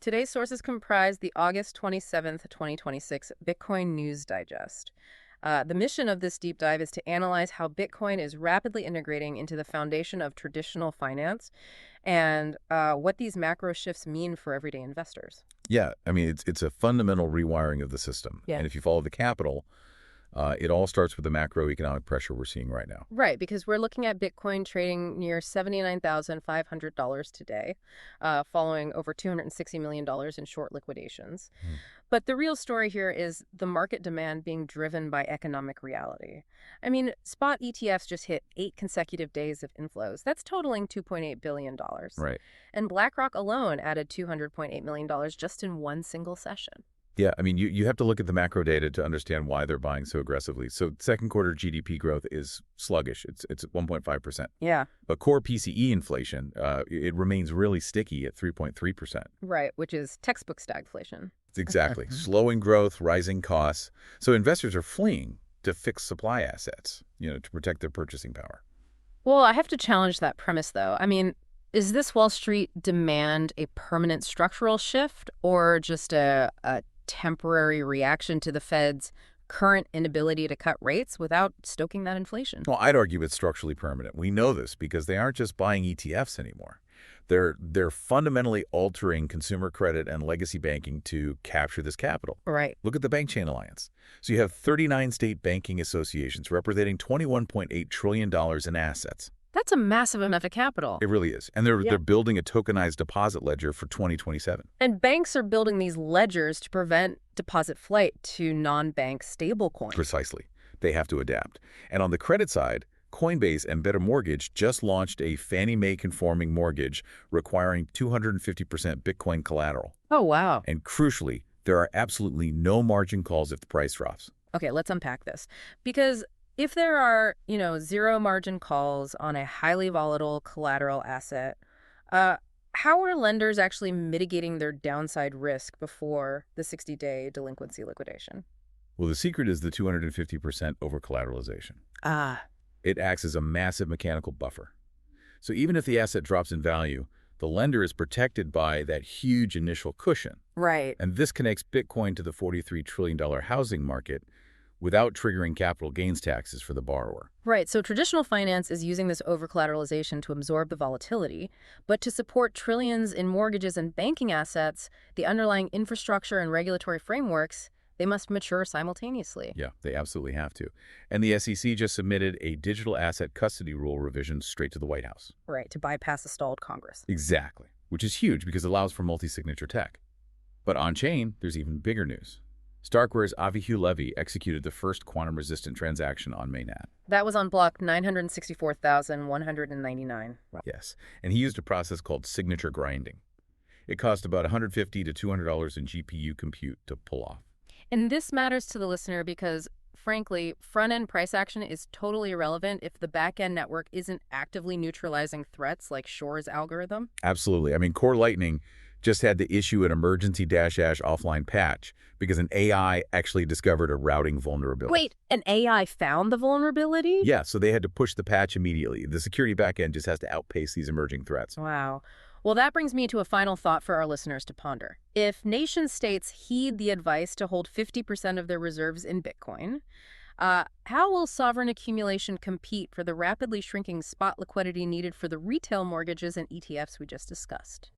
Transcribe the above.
Today's sources comprise the August 27th, 2026 Bitcoin News Digest. The mission of this deep dive is to analyze how Bitcoin is rapidly integrating into the foundation of traditional finance and what these macro shifts mean for everyday investors. Yeah, I mean, it's a fundamental rewiring of the system. Yeah. And if you follow the capital, it all starts with the macroeconomic pressure we're seeing right now. Right, because we're looking at Bitcoin trading near $79,500 today, following over $260 million in short liquidations. Hmm. But the real story here is the market demand being driven by economic reality. I mean, spot ETFs just hit 8 consecutive days of inflows. That's totaling $2.8 billion. Right. And BlackRock alone added $200.8 million just in one single session. Yeah, I mean, you have to look at the macro data to understand why they're buying so aggressively. So second quarter GDP growth is sluggish. It's at 1.5%. Yeah. But core PCE inflation, it remains really sticky at 3.3%. Right, which is textbook stagflation. Exactly. Slowing growth, rising costs. So investors are fleeing to fixed supply assets, to protect their purchasing power. Well, I have to challenge that premise, though. I mean, is this Wall Street demand a permanent structural shift or just a temporary reaction to the Fed's current inability to cut rates without stoking that inflation? Well, I'd argue it's structurally permanent. We know this because they aren't just buying ETFs anymore. They're fundamentally altering consumer credit and legacy banking to capture this capital. Right. Look at the Bank Chain Alliance. So you have 39 state banking associations representing $21.8 trillion in assets. That's a massive amount of capital. It really is. And they're building a tokenized deposit ledger for 2027. And banks are building these ledgers to prevent deposit flight to non-bank stablecoins. Precisely. They have to adapt. And on the credit side, Coinbase and Better Mortgage just launched a Fannie Mae-conforming mortgage requiring 250% Bitcoin collateral. Oh, wow. And crucially, there are absolutely no margin calls if the price drops. Okay, let's unpack this. Because if there are, zero margin calls on a highly volatile collateral asset, how are lenders actually mitigating their downside risk before the 60-day delinquency liquidation? Well, the secret is the 250% over-collateralization. Ah. It acts as a massive mechanical buffer. So even if the asset drops in value, the lender is protected by that huge initial cushion. Right. And this connects Bitcoin to the $43 trillion housing market without triggering capital gains taxes for the borrower. Right. So traditional finance is using this over-collateralization to absorb the volatility, but to support trillions in mortgages and banking assets, the underlying infrastructure and regulatory frameworks, they must mature simultaneously. Yeah, they absolutely have to. And the SEC just submitted a digital asset custody rule revision straight to the White House. Right, to bypass a stalled Congress. Exactly, which is huge because it allows for multi-signature tech. But on-chain, there's even bigger news. Starkware's Avi Hugh Levy executed the first quantum-resistant transaction on mainnet. That was on block 964,199. Yes, and he used a process called signature grinding. It cost about $150 to $200 in GPU compute to pull off. And this matters to the listener because, frankly, front-end price action is totally irrelevant if the back-end network isn't actively neutralizing threats like Shore's algorithm. Absolutely. I mean, Core Lightning just had to issue an emergency -- offline patch because an AI actually discovered a routing vulnerability. Wait, an AI found the vulnerability? Yeah, so they had to push the patch immediately. The security backend just has to outpace these emerging threats. Wow. Well, that brings me to a final thought for our listeners to ponder. If nation-states heed the advice to hold 50% of their reserves in Bitcoin, how will sovereign accumulation compete for the rapidly shrinking spot liquidity needed for the retail mortgages and ETFs we just discussed?